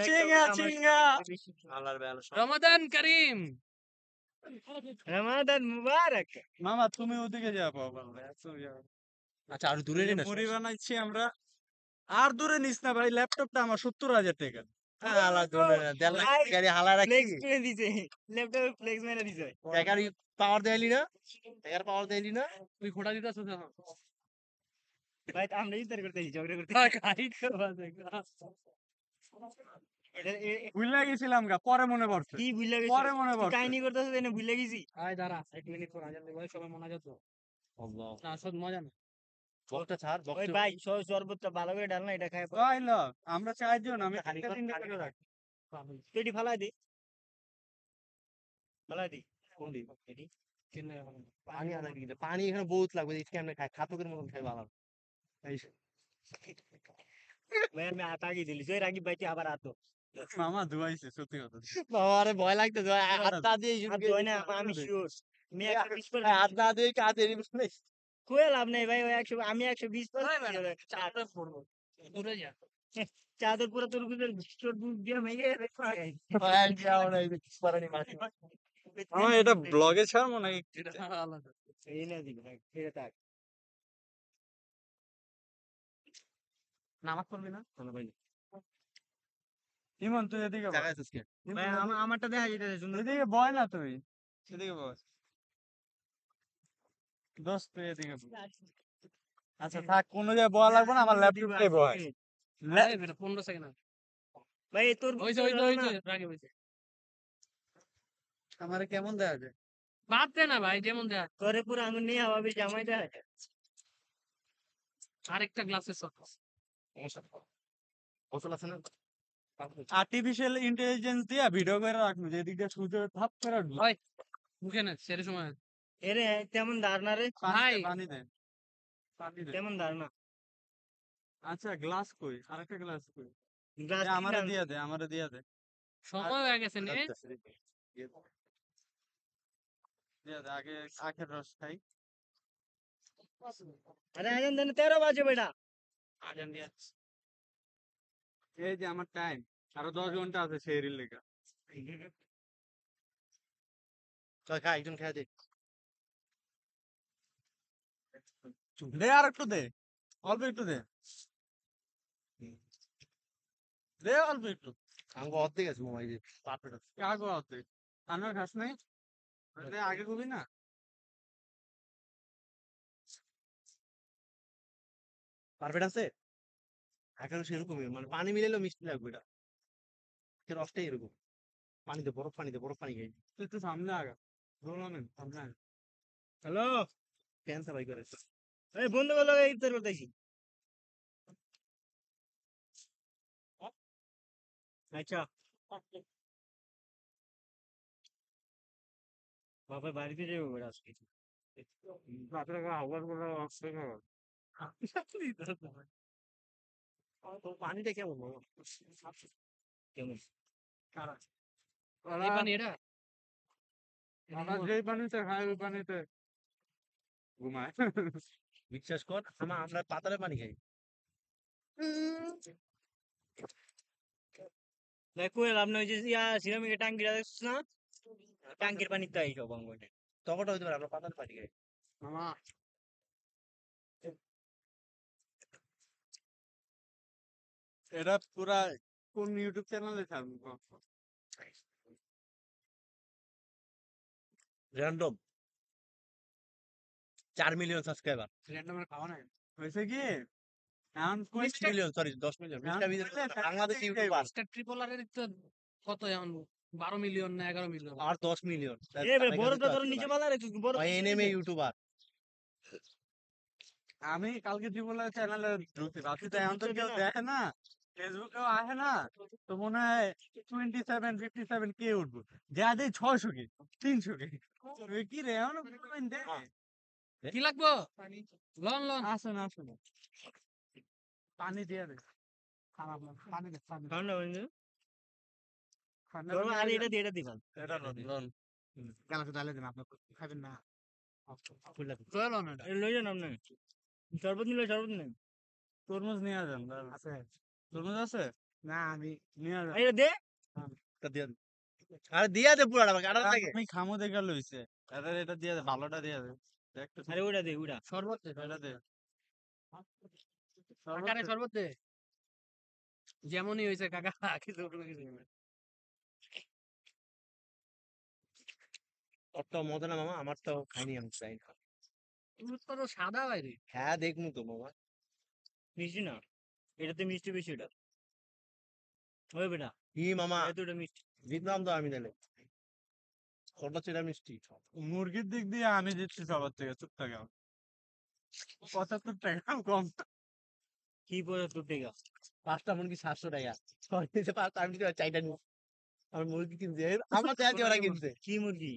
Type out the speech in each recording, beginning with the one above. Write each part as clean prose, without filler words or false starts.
চিঙ্গা চিঙ্গা রমাদান করিম রমাদান মুবারক। মামা তুমি ওদিকে যাবো আচ্ছা আর দূরে নে না মুড়ি বানাইছি আমরা। আর দূরে নিস না ভাই, ল্যাপটপটা আমার 70,000 টাকা। হালা দূরে না 1.5 লাখ গাড়ি হালা রাখি ফ্লেক্স করে দিছে, ল্যাপটপে ফ্লেক্স মেরে দিছে। টাকার পাওয়ার দেয়লি না টাকার পাওয়ার দেয়লি না তুই খোটা দিতাছ না ভাই আমরা ইফতার করতেছি, ঝগড়া করতে। কাহিট করবা ভুলে গেছিলাম গা, পরে মনে পড়ছে। কি ভুলে গেছিস? পরে মনে তুই পড়ছে। কাহিনী করতেছিস এনে ভুলে গেছি? আয় দাঁড়া 1 মিনিট পর আজান দেব সবাই মনে যেত আল্লাহ না সব মজা না বকটা ছাড় ওই বকটা ভাই শরবতটা ভালো করে ডাল না, এটা খাই ওই ল, আমরা চারজন, আমি খালি তিনটা তিনটা করে রাখি। পেটি ফালাই দি, ফালাই দি। কোন দিন এটি কেন পানি আনা দিতে পানি এখানে বহুত লাগবে এই কেমনে খায় খাতকের মতন খাই ভালো এই ভাই আমি আগে দিলি ওই রাগি ভাইটি আবার আতো মামা ধুয়াইছে, সত্যি কথা। বাবা আরে ভয় লাগতেছে হাতটা দিয়ে আর দই না, আমি শিওর আমি 120% হাত না দিয়ে কাজ এরি বসলে কই লাভ নাই ভাই, ওই 100 আমি 120% চারটা পড়বো দূরে যা চাদর পুরো তোর ভিতর ভিতর দুধ দিয়ে মেয়ে হয় যাও না এই পারানি মাটি আমার এটা ব্লগে ছাড়বো নাকি? এটা আলাদা এই না দিবি ভাই, এটা থাক। নামাজ পড়বি না চলো ভাই ইমন তুই এদিকে বল। জায়গা আজকে ভাই আমারটা দেখা যেতেছে সুন্দর। এদিকে বয় না তুই, এদিকে বল। দোস্ত তুই এদিকে বল। আচ্ছা থাক, কোনো জায়গায় বলা লাগবে না, আমার ল্যাপটপে বয়। এই বেটা 15 সেকেন্ড ভাই তোর হইছে রাগে হইছে আমারে কেমন দেয়া যায়? বাদ দে না ভাই যেমন দেয়া তোরে পুরো আঙুল নিয়ে হওয়াবি জামাই দেখা যায়। আরেকটা গ্লাসের সব গোসল আছে না আর্টিফিশিয়াল ইন্টেলিজেন্স দিয়া ভিডিও করে রাখবো, যেদিকে সূর্য থাপ করে উঠবো। ভাই মুখে না সেরে সময় এরে তেমন ধারণা রে, ভাই পানি দে, পানি দে। তেমন ধারণা। আচ্ছা গ্লাস কই, আরেকটা গ্লাস কই? গ্লাস আমারে দিয়া দে, আমারে দিয়া দে, সময় হয়ে গেছে নে দিয়া দে। আগে আখের রস খাই। আরে আজান দেন 13 বাজে বেটা। আজান দিয়া এই যে আমার টাইম, আরো 10 ঘন্টা আছে সেহরির লেখা। চল খা একজন খেয়ে দে দে আর একটু দে, অল্প একটু দে, দে অল্প একটু। আমাকে অর্ধেক আছে মোবাইল পারফেক্ট আছে কাগো আছে, আমার খাস নাই? দে আগে কবি না। পারফেক্ট আছে এখন সেরকমই মানে পানি মিলালেও মিষ্টি লাগবে এটা এর রসটাই এরকম পানিতে বরফ পানি খাই তুই একটু সামনে আগা, রোলামেন সামনে আগা। হ্যালো, ফ্যান সাবাই করে এই বন্ধু বলো ইফতার করতেছি। আচ্ছা বাবা বাড়িতে যাবো বেটা আজকে। রাতের আওয়াজ করে আসছে না। তো পানিটা কেমন মামা? কেমন? এই পানি এটা আমরা যেই পানিতে খাই ওই পানিতে ঘুমায়। বিশ্বাস কর আমরা পাতালে পানি খাই ভাই কই লাভ নাই, যে সিরামিকের ট্যাঙ্কিটা দেখছিস না, ট্যাঙ্কির পানি তাই সব অঙ্গনে। তখনটা হইতে পারে আমরা পাতালে পানি খাই মামা এটা পুরা কোন ইউটিউব চ্যানেলে ছাড়বো? র্যান্ডম 4 মিলিয়ন সাবস্ক্রাইবার র্যান্ডমের খাওয়া নাই হয়েছে কি? এখন 20 million sorry 10 million Bangladesh YouTuber একটা ট্রিপল আর এর তো কত এখন 12 মিলিয়ন না 11 মিলিয়ন আর 10 মিলিয়ন এ বে বড়টা ধরে নিচে মালা রে, তুই বড় এনএমএ ইউটিউবার আমি কালকে জীবনের চ্যানেলে ঢুকছি, ভাবছি তো এখন তো কেউ দেখে না, ফেসবুকেও আসে না, তো মনে হয় 27-57 কে উঠবো, যা দেয় 600 কে 300 কে। কি রে এখন দেখে কি লাগবো লন লন আসেন আসেন, পানি দিয়ে দে, খারাপ না, পানি দে, পানি দে। ঠান্ডা হইছে ঠান্ডা তোর পানি আর দিয়ে এটা দিয়ে এটা দিবান এটা লন কেন তো ডালে দেন, আপনি খাবেন না? চলো না এটা এ লই যান আপনি, শরবত নিলে শরবত নেন। তরমুজ নিয়ে যান, আছে তরমুজ আছে? না আমি নিয়ে যাবো। এটা দে তা দিয়া দে। আরে দিয়া দে পুরাটা আমাকে আড়াল থাকে আমি খামো দেখে লইছে এটা দিয়ে দে ভালোটা দিয়ে দে দেখ তো আরে ওটা দে ওটা শরবত দে এটা দে শরবত কাকারে দে। শরবত দে যেমনই হয়েছে কাকা কিছু কিছু অত মজা না মামা আমার তো খাইনি আমি চাই না। দুধ কত সাদা হয় রে হ্যাঁ দেখমু তো মামা মিষ্টি না এটাতে মিষ্টি বেশি ওটা ওই বেটা কি মামা এতটা মিষ্টি জিতলাম তো আমি তাহলে ছোট ছিল মিষ্টি মুরগির দিক দিয়ে আমি দিচ্ছি সবার থেকে চুপ থাকে 75 টাকা কম কি 75 টাকা 5টা মুরগি 700 টাকা ছয় দিতে 5টা আমি দিতে 4টা নিই আমার মুরগি কিনছে আমরা তো আছি ওরা কিনছে কি মুরগি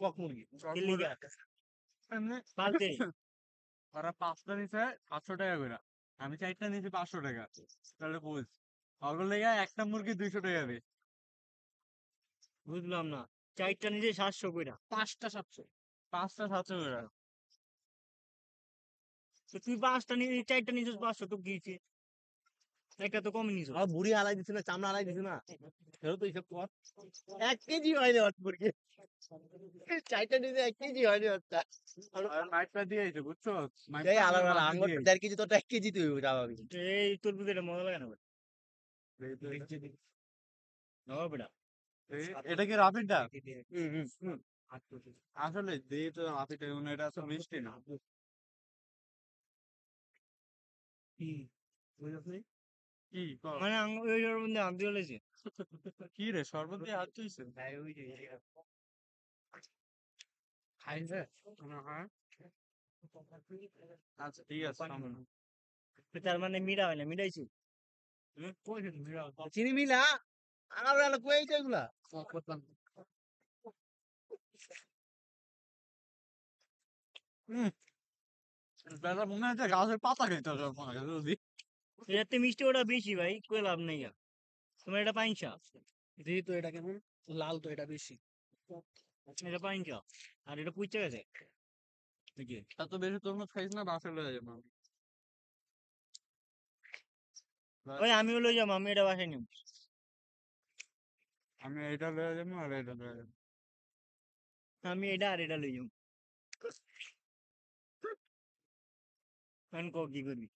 কক মুরগি কি লিগা এমনি পালতে ওরা 5টা নিছে 500 টাকা করে আমি 4টা নিয়েছি 500 টাকা তাহলে বুঝ ওগুলো লেগে একটা মুরগি 200 টাকা দিয়ে বুঝলাম না চারটা নিজে 700 কইরা 5টা 700 5টা 700 করে তো তুই 5টা নিয়ে চারটা নিছিস 500 তো গিয়েছে একটা তো কম নিছিস আর বুড়ি আলাই দিছে না চামড়া আলাই দিছে না ফেরত তো হিসাব কর 1 কেজি হয়নি ওর মুরগি 4টা নিতে 1 কেজি হয়নি ওরটা আর মাইকটা দিয়েছে বুঝছো এই আলাদা আলাদা আঙ্গুর 1.5 কেজি তো 1 কেজি তুই যাবি এই তোর বুঝে মজা লাগে না বেটা ও বেটা এটা কি রাফিটা হুম আসলে দিয়ে তো রাফিটা এটা তো মিষ্টি না কি কর মানে ওই ওর মধ্যে আনতে বলেছে কি রে শরবত দিয়ে হাত ধুইছে খাইছে হ্যাঁ আচ্ছা ঠিক আছে সামনে তার মানে মিডা হয় না মিডাইছি চিনি মিলা আমার বেলা কই এইটা এগুলা করতাম বেলা মনে হচ্ছে গাছের পাতা খাইতে হবে আমার কাছে যদি এটাতে মিষ্টি ওটা বেশি ভাই কই লাভ নেই আর তোমার এটা পাইনসা দিই তো এটা কেমন লাল তো এটা বেশি এটা পাইনসা আর এটা পুইচা গেছে নাকি এত বেশি তরমুজ খাইস না বাসে লয়ে যাবো ওই আমিও লই যাবো আমি এটা বাসায় নিব আমি এটা লয়ে যাবো আর এটা লয়ে যাবো আমি এটা আর এটা লই যাবো এখন কও কি করবি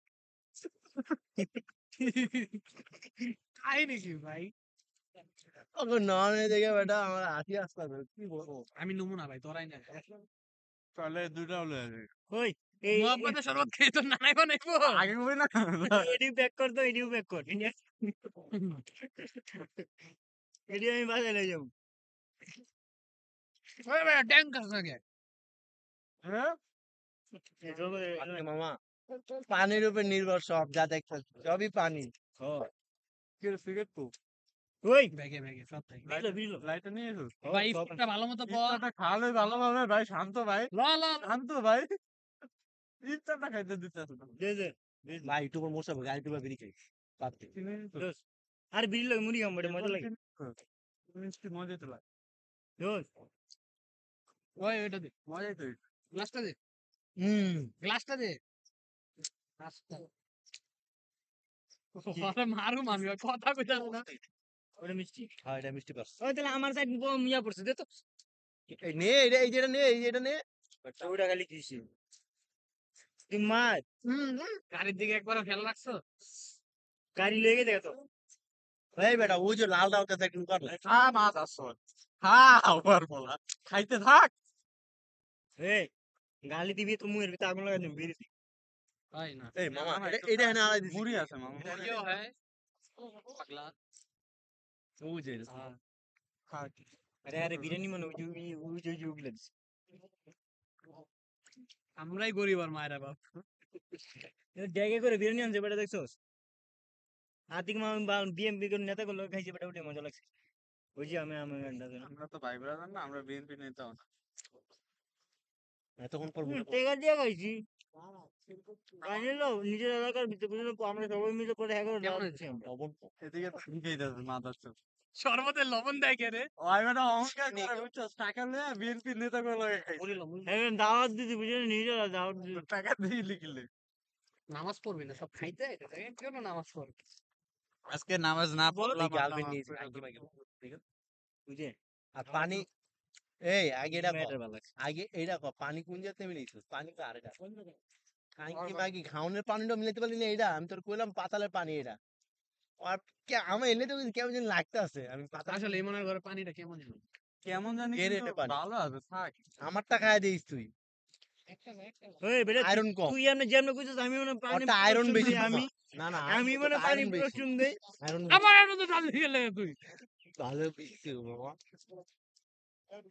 খাই নাকি ভাই ওগো নন এই দেখে বেটা আমার হাসি আসছে কি বলবো আমি নমুনা ভাই তোরাই না তাহলে দুটাও লয়ে যাবে ওই এই মোহাম্মদে শরবত খেয়ে তো নানাই বানাইবো আগে কই না এডিও প্যাক কর তো এডিও প্যাক কর এডি আমি বাসায় লই যাবো ওই ভাই ট্যাঙ্ক কাজ নাকি হ্যাঁ আজকে মামা পানির উপর নির্ভর সব যা দেখছো সবই পানি কি রে সিগারেট তো ওই ব্যাগে ব্যাগে সব তাই বিলো বিলো লাইটটা নিয়ে এসো ভাই ইফতারটা ভালো মতো পর ইফতারটা খাওয়ালে ভালোভাবে ভাই শান্ত ভাই ল ল শান্ত ভাই ইফতারটা খাইতে দিতেছে না দে দে ভাই ইউটিউবার মোশা গাড়ি টুবা বেরি খাই পাতে চিনি তো দোস আর বিল লই মুড়ি খাম বড় মজা লাগে মিষ্টি মজা তো লাগে দোস ওই ওইটা দে মজাই তো এটা। গ্লাসটা দে হুম গ্লাসটা দে গ্লাসটা ওরে মারু মামি কথা কইতাছ না ওটা মিষ্টি হ্যাঁ এটা মিষ্টি পাস ওই তাহলে আমার সাইড মিয়া পড়ছে দে তো এই নে এই যেটা নে এই যেটা নে ওটা খালি দিছি তুই মার গাড়ির দিকে একবার খেয়াল রাখছো গাড়ি লেগে দেখো তো এই বেটা ওই যে লাল ডালটা দেখ কর মাছ আসল আবার বলা খাইতে থাক এই গালি দিবি তো মুয়ের ভিতরে আগুন লাগাই দিবি বেরিয়ে তাই না এই মামা মামা, একটু এটা এনে আলাই দিছি মুড়ি আছে মামা মুড়িও হয় পাগলা ওই যে আরে আরে বিরিয়ানি মানে ওই যে ওগুলা দিছে আমরাই গরিব আর মায়েরা বাপ জায়গা করে বিরিয়ানি আনছে বেটা দেখছোস আতিক মা বিএমপি করে নেতা গুলো খাইছে বেটা ওটা মজা লাগছে ওই যে আমি আমরা তো ভাই ব্রাদার না আমরা বিএনপি নেতাও না এতক্ষণ পর টেকা দিয়ে খাইছি জানিলো নিজের এলাকার ভিতরে বুঝলো আমরা সবাই মিলে করে হ্যাঁ করে কেমন দাওয়াত হয়েছে? দিছি আমরা। লবণ এদিকে তো ঠিকই যাচ্ছে মাথার চোখ শরবতের লবণ দেয় কে রে ওই বেটা অহংকার করে বুঝছো টাকা নিয়ে বিএনপি নেতা করে লাগে খাইছে হ্যাঁ, দাওয়াত দিছি বুঝলি নিজেরা দাওয়াত দিছি টাকা দিয়ে লিখলে নামাজ পড়বি না সব খাইতে কেন নামাজ পড়বি আজকে নামাজ না পড়লাম গার্লফ্রেন্ড নিয়েছে খাঙ্কি মাগি বুঝে আর পানি এই আগে এটা কও, মেয়েটার ভালো লাগছে আগে এইটা কও, পানি কোন জায়গাতে মিলাইছো? পানি তো আরেকটা খাঙ্কি মাগি খাওনের পানিটা মিলাইতে পারলি না? এইটা আমি তোর কইলাম পাতালের পানি এটা। আর আমার এলে তো কেমন যেন লাগতে আছে, আমি পাতাল আসলে এই মনে ঘরে পানিটা কেমন যেন। কেমন জানি কে রে কিন্তু এটা পানি? ভালো আছে থাক। আমারটা খাইয়া দিস তুই, ওই বেটা আয়রন কম। তুই এমনি যেমন কইছিস আমি মনে পানি ওটা আয়রন প্রশ্ন বেশি দেই, আমি না না আমি মনে পানি আয়রন বেশি, প্রশ্ন দেই আয়রন আমার এত তো ডাল দিয়ে গেলে তুই ভালো বেশি বাবা।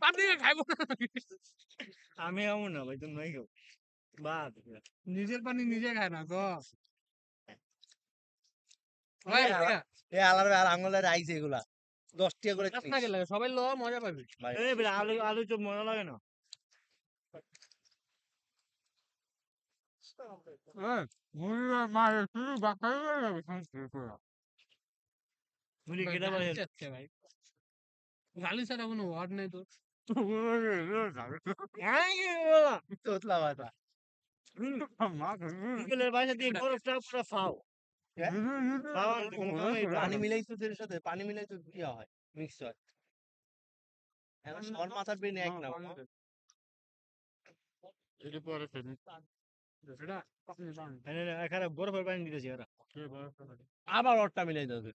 পানি দিয়ে খাইবো না। আমি এমন না ভাই তুমি নাই খাও বাদ নিজের পানি নিজে খায় না তো এ আলার আর আঙুলের আইছে এগুলা 10 টাকা করে কিনিস। লাগে সবাই লো মজা পাবি। ভাই, এই বেটা আলু আলু চপ মজা লাগে না মুড়ির মায়ের শুধু বাকাই যাবে সংস্কৃত মুড়ি কেটে পারে আচ্ছা ভাই গালি ছাড়া কোনো ওয়ার্ড নেই তো। তোতলা বাতা। বিকেলের বাসা দিয়ে বরফটা পুরো ফাও ফাও আর কোনো কামেই করে পানি না। মিলাইছো এর সাথে, পানি মিলাইছো কি হয়? মিক্স হয়। এখন সর মাথার পেন এক না বাবা। এনে না, এখানে বরফের পানি দিতেছি ওরা আবার ওরটা মিলাই দেবে।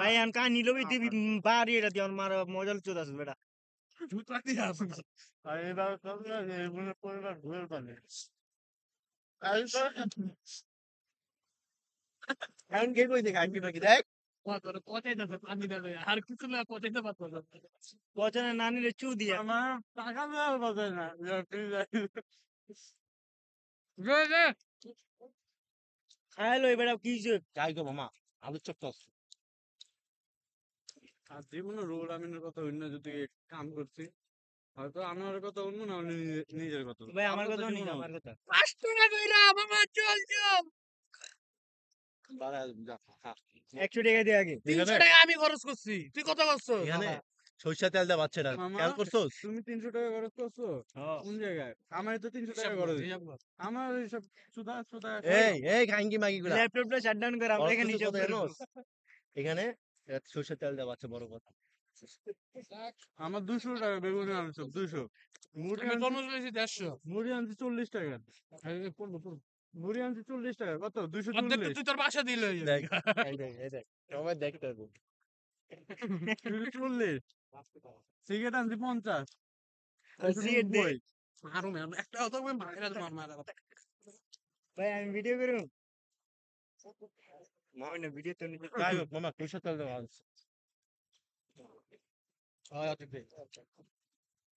ভাই আমি কানি লবি দিবি বাড়ি এটা দিয়ে আমার মারা মজা চোদ আছে বেটা আর এবার এগুলো পরিবার ঘুরে পাবে এখন কে কইছে খাঙ্কি মাগি দেখ। আর কিছু না পচাইতে পারতো না। পচনে নানিরে চু দিয়া আমার টাকা দেওয়ার কথা না খাইলো বেটা কি যে যাই গো মামা, আলুর চপ তো আছে। আর জীবনে রোল আমিনের কথা অন্য যদি কাম করছি হয়তো আমার কথা অন্য না অন্য নিজের কথা ভাই আমার আমরা তো কথা নি জীবনে আমার কথা 5 টাকা কইরা মামা চল চল। দাঁড়া, যা, খা। 100 টাকা দিয়ে আগে 300 টাকা আমি খরচ করছি তুই কত করছো? এখানে সরিষা তেল দেওয়া বাচ্চাটা মামা, খেয়াল করছোস? তুমি 300 টাকা খরচ করছো কোন জায়গায় আমার তো 300 টাকা খরচ আমার এইসব সুদা সুদা এই খাঙ্কি মাগি গুলা ল্যাপটপটা শাটডাউন করে আমরা এখানে হিসাব করে জানোস? এখানে সরিষা তেল দেওয়া বাচ্চা বড় কথা। আমার 200 টাকা বেগুনি আলু চপ 200 মুড়ি আমি আনছি তরমুজ লইছি 150। মুড়ি আনছি 40 টাকা মুড়ি আনছি 40 টাকা কত অর্ধেক তো 240 তুই তোর বাসা দিলে দেখ, এই দেখ সবাই দেখতে হবে। 240 সিগারেট আনছি 50 সিগারেট দে। 90 আরো মেন একটা কথা কই মাইরা মার মারা ভাই আমি ভিডিও করব মামা না ভিডিও তো নিতে যাই হোক মামা, সরিষা তেল দেওয়া আছে।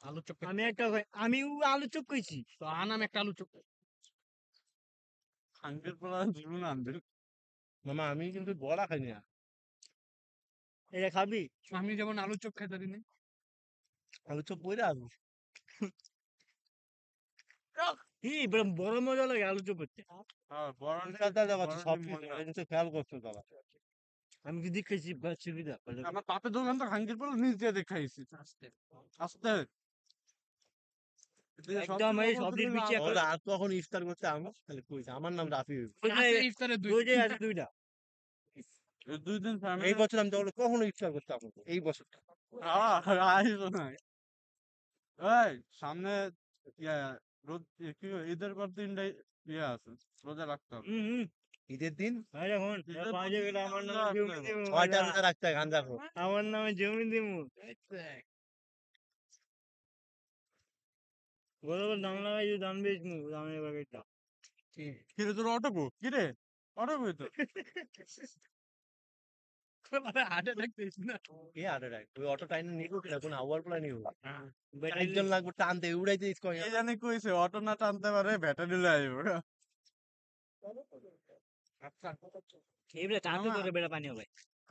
আলু চপ আমি একটা আমি আলু চপ কইছি তো আনাম একটা আলু চপ খাঙ্কের পোলা জীবন আনবে মামা আমি কিন্তু বড়া খাই না। এটা খাবি আমি যেমন আলু চপ খাইতে দিনে আলু চপ পইরা আসবো। কি বড় বড় মজা লাগে আলু চপ করতে হ্যাঁ বড় সরিষা তেল দেওয়া আছে বড় সব ডিম কিছু, মজা। এটা কিন্তু খেয়াল করছো দাদা। আমি কি দেখেছি বা সুবিধা আমার বাপের দোকান তো খাঙ্কের পোলা নিজ দিয়ে দেখাইছি আস্তে একদম এই সবজির বিচি একটা ওরা আর কখন ইফতার করতে আমি তাহলে কইছে আমার নাম রাফি হইবে। ইফতারে দুই দুইটা আছে দুইটা 2 দিন এই বছর আমি তাহলে কখনো ইফতার করতে পারবো না, এই বছর। আইসো না এই সামনে ইয়া রোদ কি ঈদের পর 3টা ইয়ে আছে রোজা রাখতে হবে ঈদের দিন ভাই এখন ঈদের পাঁচে গেলে আমার নামে জমি দিব 6টা রোজা রাখতে হয় গাঞ্জা খো। আমার নামে জমি দিব বরাবর দাম লাগাই দাম বেচমু দামের বাগেরটা কিরে তোর অটো কো কিরে অটো কই তো হাটে দেখতেছ না কে আরে রাখ ওই অটো টাইনে নিবো কিনা কোন আওয়ার প্ল্যান নিবো ব্যাটারি একজন লাগবে টানতে উড়াইতে কই কে জানি কইছে অটো না টানতে পারে ব্যাটারি লয়ে আইবো এবারে টানতে মামা। করে বেড়া পানি হবে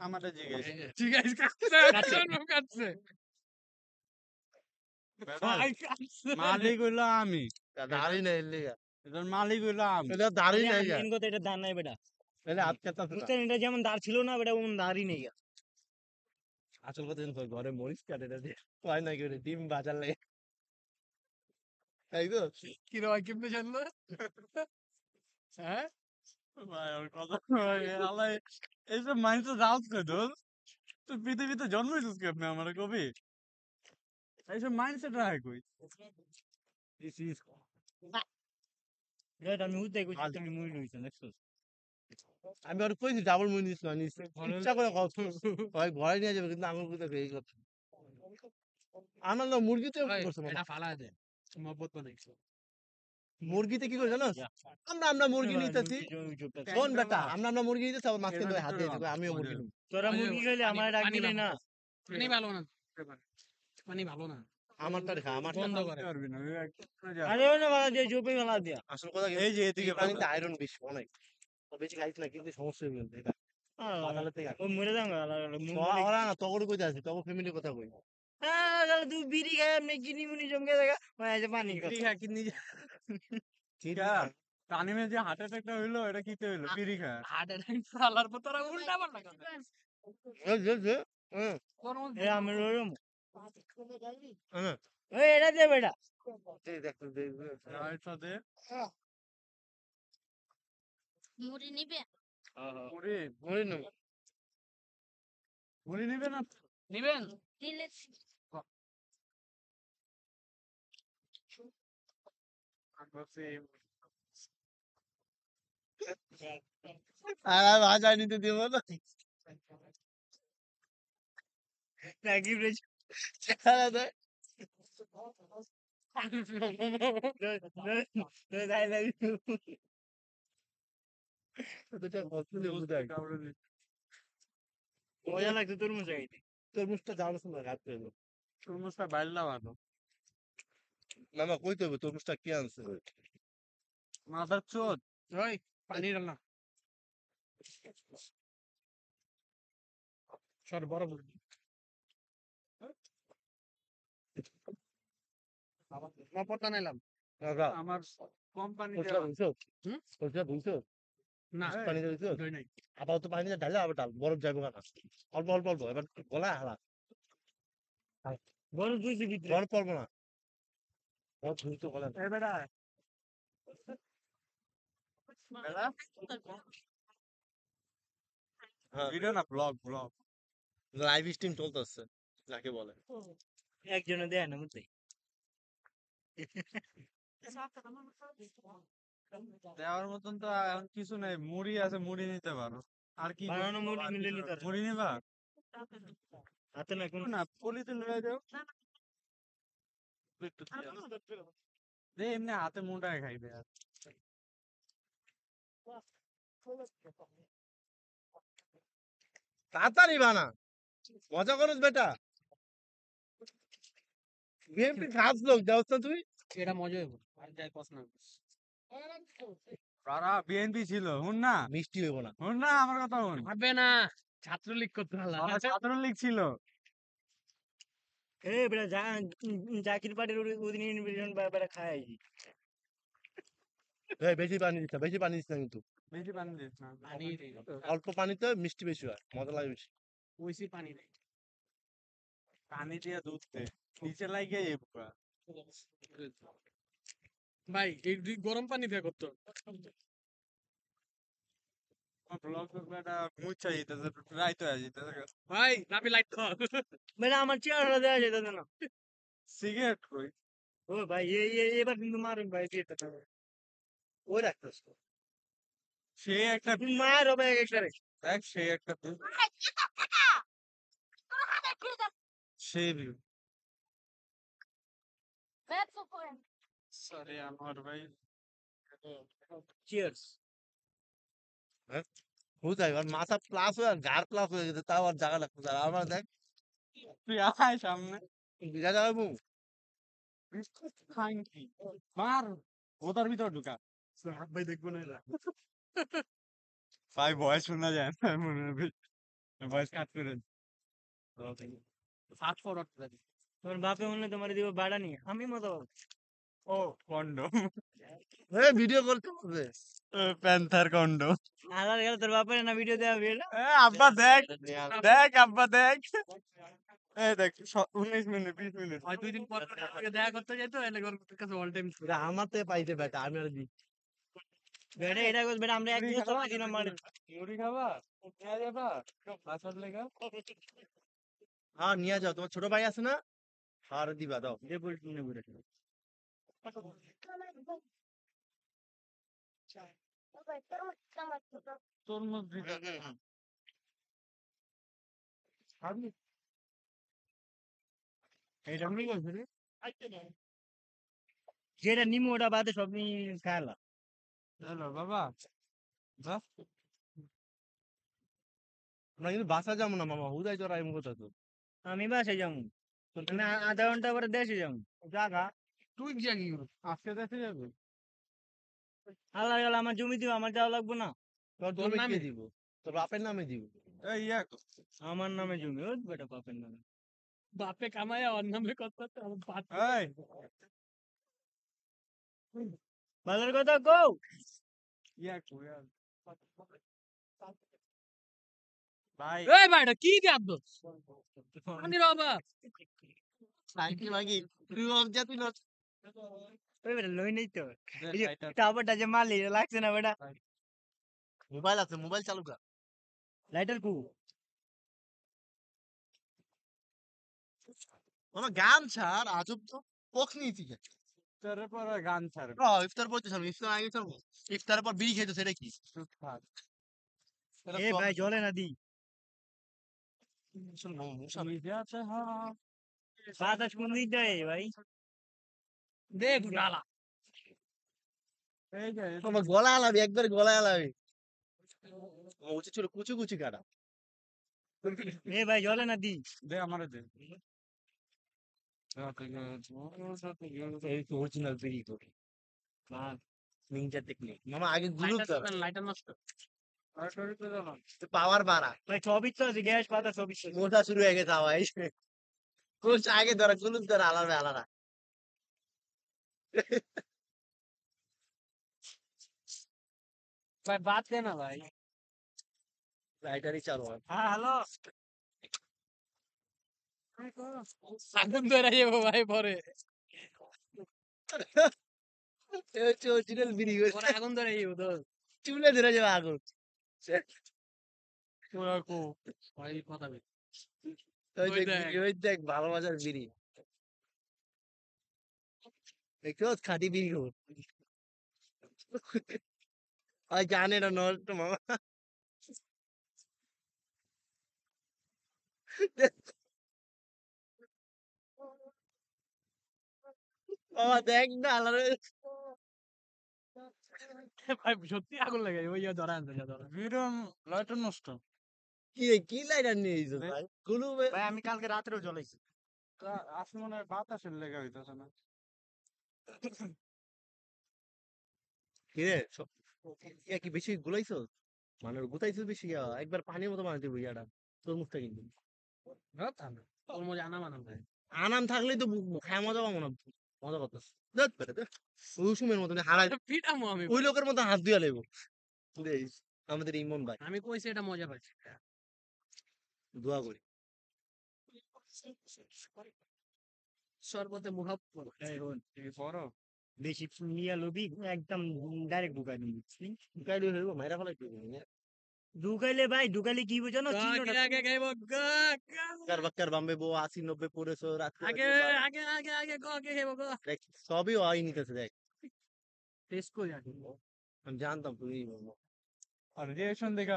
আমারে জিজ্ঞেস ঠিক আছে কাটছে কাটছে। কাটছে বেটা, ভাই কাটছে মালিক হইলো আমি দাড়ি নেই লিগা, এটার মালিক হইলো আমি এটা দাড়ি নেই গা, মেন কথা এটা দান নাই বেটা তাহলে আজকে তো বুঝছেন এটা যেমন দাঁড় ছিল না বেটা ওমন দাঁড়ই নেই আসল কথা জানো তো, ঘরে মরিচ কাটে এটা দিয়ে হয় না কি ডিম বাজার লাগে, তাই তো? কি রে ভাই কেমনে জানলো হ্যাঁ ভাই ওর কথা আল্লাহ এইসব মাইন্ড যাও কই দোস্ত তুই পৃথিবীতে জন্মেছিস কেমনে আমার কবি এইসব মাইন্ডসেট রাখে কই আমি উদ্যাই কইছি তুমি মুই লইছ দেখছস আমি ওর কইছি ডাবল মুই নিস না নিস ইচ্ছা করে কথা ভাই ভয় নিয়ে যাবে কিন্তু আমার কথা এই কথা আমার না মুরগিতে কি করছে মামা? এটা ফালা দে মহব্বত বানাইছে মুরগিতে কি করে জানোস আমরা মুরগি নিতেছি শোন বেটা আমরা মুরগি নিতেছি আবার মাঝখানে ধরে হাত দিয়ে দিবে আমিও মুরগি নিব তোরা মুরগি খাইলে আমার ডাকবি না পানি ভালো না পানি ভালো না আমারটা দেখা আমারটা বন্ধ করে পারবি না ওই একটা যা। আরে ওই না বাবা দিয়ে জোপে গলা দিয়া আসল কথা কি এই যে এদিকে পানিতে আয়রন বেশি অনেক তো বেশি খাইছ না কিন্তু সমস্যা হয়ে গেছে এটা বাতালে থেকে ও মরে যাও ওরা না তগর কইতে আছে তগর ফ্যামিলির কথা কই তুই বিড়ি খাই এমনি চিনি মুনি জমকে দেখা পানি বিড়ি খা কিডনি কিরা তানিমে যে হার্ট অ্যাটাকটা হইলো এটা কিতে হইলো বিড়ি খা হার্ট অ্যাটাক ফালার পর তোরা উল্টা পাল্টা কথা কোন এ আমি রইম হ্যাঁ ওই এটা দে বেটা দেখ রাইট সাথে মুড়ি নিবে মুড়ি মরে না মুড়ি নিবে না নিবেন দিলে আর ভাজা নিতে দিব না নাকি রে ছাড়া দেয় দাই দাই দুটা কতলে বুঝাই মজা লাগছে তোর মজা খাইতে তরমুজটা জানো না রাত করে তরমুজটা বাইল্লা ভালো মামা কইতে হবে তরমুজটা কি আনছে মাথার চোদ ওই পানি রান্না সর বড় বড় মপটা নিলাম কাকা আমার কোম্পানি কইছা বুঝছো হুম? কইছা বুঝছো না পানি দিছো দই নাই আপাতত পানি ঢালে আবার ডাল বরফ যাবে না অল্প অল্প অল্প এবার গলা হালা বড় দুইছি ভিতরে বরফ পড়বো না বহুত দ্রুত গলা এই বেটা বেটা হ্যাঁ ভিডিও না ব্লগ লাইভ স্ট্রিম চলতেছে যাকে বলে একজনে দেয় না মুতে দেওয়ার মতন তো এখন কিছু নেই মুড়ি আছে মুড়ি নিতে পারো আর কি বানানো মুড়ি আর মিলে কিছু নিতে না। পারো। মুড়ি নিবা হাতে না কোন না পলিতে লয়ে যাও একটু দে এমনি হাতে মুন্ডায় খাইবে আর তাড়াতাড়ি বানা মজা করস বেটা বিএমপি খাস লোক যাওস না তুই এটা মজা হইব আর যাই কস না কারা বিএনপি ছিল হুন না মিষ্টি হইব না হুন না আমার কথা হুন হবে না ছাত্রলীগ করতে পারলাম বাবা ছাত্রলীগ ছিল এ বেটা জাকির পাটির ওদিন ইনভিটেশন বেটা খায় এই বেশি পানি দিস না বেশি পানি দিস না কিন্তু বেশি পানি দিস না পানি অল্প পানিতে মিষ্টি বেশি হয় মজা লাগে বেশি ওইসি পানি নেই পানি দিয়ে দুধ দে নিচে লাগিয়ে পুরা ভাই এই দুই গরম পানি দিয়ে করতো ব্লগ করবে এটা মুচ্ছা যেতেছে রাইত হয়ে যেতেছে ভাই নাপি লাইট তো বেটা আমার চেয়ারটা দেওয়া যেত না সিগারেট কই ও ভাই এবার কিন্তু মারুন ভাই বিয়েটা ওই রাখতেছ সে একটা মার হবে একটা দেখ সে একটা সে ব্যবসা করেন সরি আমার ভাই চিয়ার্স বুঝাই আর মাথা প্লাস হয়ে আর ঘাড় প্লাস হয়ে গেছে তাও আর জায়গা লাগতো আর আমার দেখ তুই আয় সামনে বিঘা যাবে বউ খাঙ্কি মার ওটার ভিতর ঢুকা ভাই দেখবো না ভাই ভয়েস শোনা যায় না মনে হবে ভয়েস কাট করে ফাস্ট ফরওয়ার্ড করে দিই তোমার বাপে মনে হয় তোমার দিব বাড়া নিয়ে আমি মতো ও কন্ডম এ ভিডিও করতে হবে প্যান্থার কন্ডম আলাদা গেল তোর বাপের না ভিডিও দেওয়া ভিডিও আব্বা দেখ দেখ আব্বা দেখ এই দেখ 19 মিনিট 20 মিনিট হয় 2 দিন পর আমাকে দেখা করতে যেত এলে ওর কাছে অল টাইম এটা আমার থেকে পাইতে বেটা আমি আর দিই বেটা এটা কইস বেটা আমরা এক মুড়ি বছর খাবা আগে না নাকি মানে মুড়ি খাবা নিয়ে যাবা বাসার লেগা হ্যাঁ নিয়ে যাও, তোমার ছোট ভাই আছে না, আর দিবা দাও। যে বলছি না বেটা তরমুজ দিতে খাবি এটা আমি কইছি রে যেটা নিমু ওটা বাদে সব নি খাইলা হ্যালো বাবা বাহ আমরা কিন্তু বাসা যাবো না মামা, হুদাই চড়াই কথা তো। আমি বাসায় যাবো আমি আধা ঘন্টা পরে দেশে যাবো জাগা তুই গিয়া কি করবি আজকে দেখে যাবে আল্লাহ আল্লাহ আমার জমি দিব আমার যাওয়া লাগবে না তোর তোর জমি কে নামে? দিব? তোর বাপের নামে দিব। এই ইয়া আমার নামে জমি ও বেটা বাপের নামে বাপে কামায় ওর নামে কত এই বাজার কথা কও ইয়া কো ইয়া ভাই এই ভাইটা কি দেব পানির অভাব সাইকেল মাগি তুই অবজা তুই না। ওই বেটা লই নাই তো দে এই যে লাইটার টাওয়ারটা যে মারলি এটা লাগছে না বেটা মোবাইল আছে, মোবাইল চালু কর। লাইটার কু মামা গান ছাড়, আজব তো পখ নিয়েছি। ইফতারের পরে গান ছাড়বে ইফতার পড়তে ছাড়বো, ইফতার আগে ছাড়বো। ইফতারের পর বিড়ি খেতে সেটা কি? চুপ থাক এটা এ ভাই জলে না দি তুমি যাতে হ্যাঁ বাতাস কোন দিক দেয় ভাই দেখ ডালা এই যে মামা গলা আলাবি, একবার গলা আলাবি। উচিত ছিল কুচি কুচি কাটা। এ ভাই জলে না দি দে আমারে দে এই তো অরিজিনাল বিড়ি করি নিনজা টেকনিক মামা আগে গুরুত্ব লাইটার নষ্ট পাওয়ার বাড়া। ভাই সবই তো আছে গ্যাস পাতা সবই তো আছে। মোটা শুরু হয়ে গেছে ভাই। কোচ আগে ধরা, গুলুপ ধরা, আলাদা আলাদা। ভাই বাদ দে না ভাই লাইটারই চালু হয়। হ্যাঁ হ্যালো আগুন ধরে যাবো ভাই পরে এই হচ্ছে অরিজিনাল বিড়ি করে। পরে আগুন ধরে যাবো তো চুলে ধরে যাবে আগুন। তোরা কো ভাই কথা বল ওই ওই দেখ দেখ। বিড়ি, ওই দেখ ভালো মজার বিড়ি। দেখছো খাঁটি বিড়ি খবর। আর জানে না নষ্ট মামা। বাবা দেখ না আলাদা। ভাই সত্যি আগুন লাগে ওই ধরা আনতে যা ধরা বিরম লাইটার নষ্ট কি রে, কি লাইটার নিয়ে এসেছো ভাই? গুলুবে ভাই আমি কালকে রাত্রেও জ্বলাইছি আসলে মনে হয় বাতাসের লেগে হইতেছে না কি রে ইয়া কি বেশি গুলাইছো? মানে গুতাইছো বেশি একবার পানির মতো বানাতে দিব ইয়াটা তোর মুখটা কিন্তু। ওর মজা আনা মানা ভাই আনাম থাকলেই তো খায় মজা পাবো না। মজা করতেছ দেখ পেরে দেখ রসুমের মতন হারাই পিটামো আমি ওই লোকের মতো হাত দিয়া লেবো। দেখ আমাদের ইমন ভাই আমি কইছি এটা মজা পাইছি দোয়া করি। সর্বতে মুহাব্বত এই হন এই বড় বেশি নিয়ে লবি একদম ডাইরেক্ট ঢুকাই দিবি কাইলে হইব মাইরা ফলাই দিব। ঢুকাইলে ভাই ঢুকাইলে কি বুঝো না চিহ্নটা আগে খাইব কার বাক্কার বাম্বে বউ 80-90 পড়েছো রাত আগে আগে আগে আগে আগে খাইব দেখ সবই ওই নিতেছে দেখ। টেস্ট করি আগে আমি জানতাম তুই বলবো। আর রিয়েকশন দেখা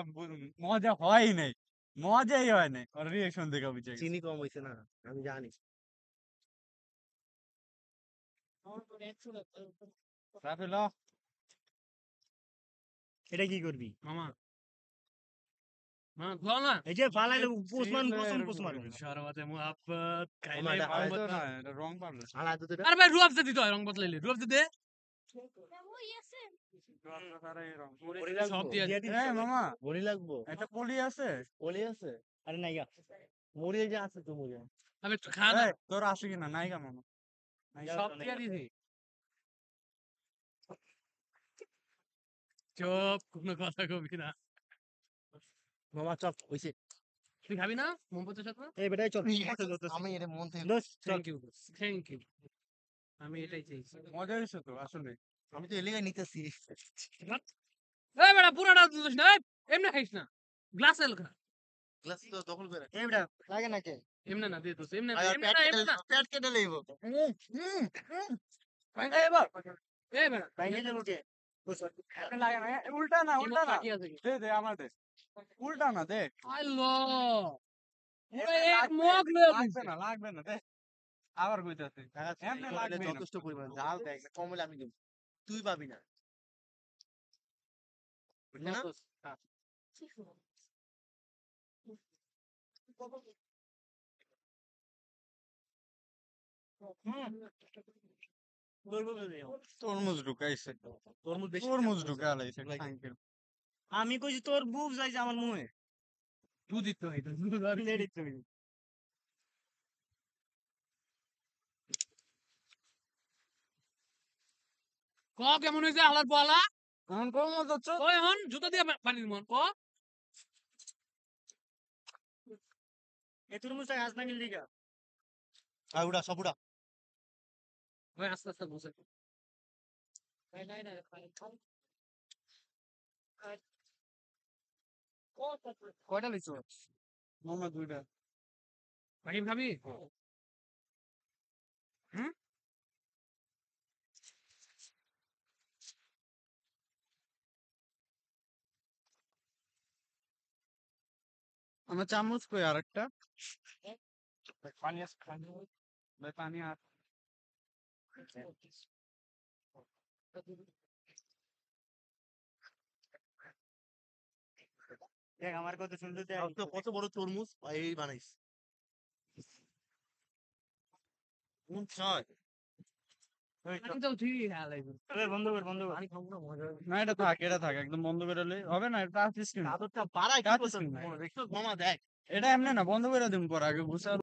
মজা হয় নাই মজাই হয় নাই আর রিয়েকশন দেখা বুঝে গেছি চিনি কম হয়েছে না, আমি জানি। রাফেল এটা কি করবি মামা মামা ধোয়া না এই যে ফালাইলে পোস্টমান চিলের পোস্ট মারো সর্বতে মুহাব্বত খাইলে এটা ভাই তো মোহাম্মদ না এটা রং পারলো আলা তো আরে ভাই রুয়াবজা দিতে হয় রং বদলাইলে রুয়াবজা দে সব দিয়ে দিয়া দিস এই মামা বড়ি লাগবো, একটা পলি আছে বলি আছে আরে নাইগা মুড়ি যে আছে তো মুড়ি। আমি একটু খা না এই, তোর আছে কিনা নাইগা মামা সব দিয়ে দিছি চুপ কোনো কথা কবি না মামা চপ হইছে। তুই খাবি না মোমবাতির সাথে এই বেটাই চল আমি এটা মন থেকে দোস্ত চল থ্যাংক ইউ থ্যাংক ইউ আমি এটাই চাইছি মজা হয়েছে তো আসলে আমি তো এলাকায় নিতেছি। এই বেটা পুরাটা দিস না, এই, এমনি খাইস না, গ্লাসে খা। গ্লাস তো দখল করে এই বেটা লাগে নাকি এমনি না, দিয়ে দিস, এমনি না, আর এমনি না, এমনি না। পেট কেটে লইব ভাই খাই এবার। এই বেটা, বাইরে যাবো কে এমনি লাগে না, উল্টা না, উল্টা না। বাকি আছে কি? দে আমার দে। উল্টা না, দে। আল্লাহ, পুরো এমনি এক লাগবে, মগ লয়ে লাগবে না, দে। আবার কইতাছি। এমনি লাগবে না। যথেষ্ট পরিমাণ ঝাল দেখ কম হলে আমি দেব তুই পাবি না বুঝলি না তরমুজ ঢুকাইছে। তরমুজ বেশি তরমুজ ঢুকালাইছে আঙ্কেল। আমি কইছি তোর বুক যাইছে আমার মুহে দুধ দিতে হইতো, দুধ আর লেডি তুই ক কেমন হয়েছে আলার পালা? এখন কোন মত হচ্ছে? ক এখন জুতা দিয়ে পানি মন ক। এই তরমুজটা গাছ না গেল দিকা আর উড়া সব উড়া ভাই আস্তে আস্তে বসে। কয়টা লিখছো মামা দুইটা। ফাহিম খাবি? আমার চামচ কই আরেকটা? পানি আছে, ভাই পানি আর দেখ আমার কত সুন্দর দেখ আর তো কত বড় তরমুজ এই বানাইস কোন ছয় পানি তো ঠিক হালাইবো। বন্ধ কর পানি খাবো না, মজা হবে। না, এটা থাক একদম বন্ধ করে লই। হবে না, এটা টাচ স্ক্রিন। আদরটা বাড়াই কি টাচ বলছিস স্ক্রিন। দেখছো মামা দেখ এটা এমনি না, বন্ধ করে দিন পর আগে গুছা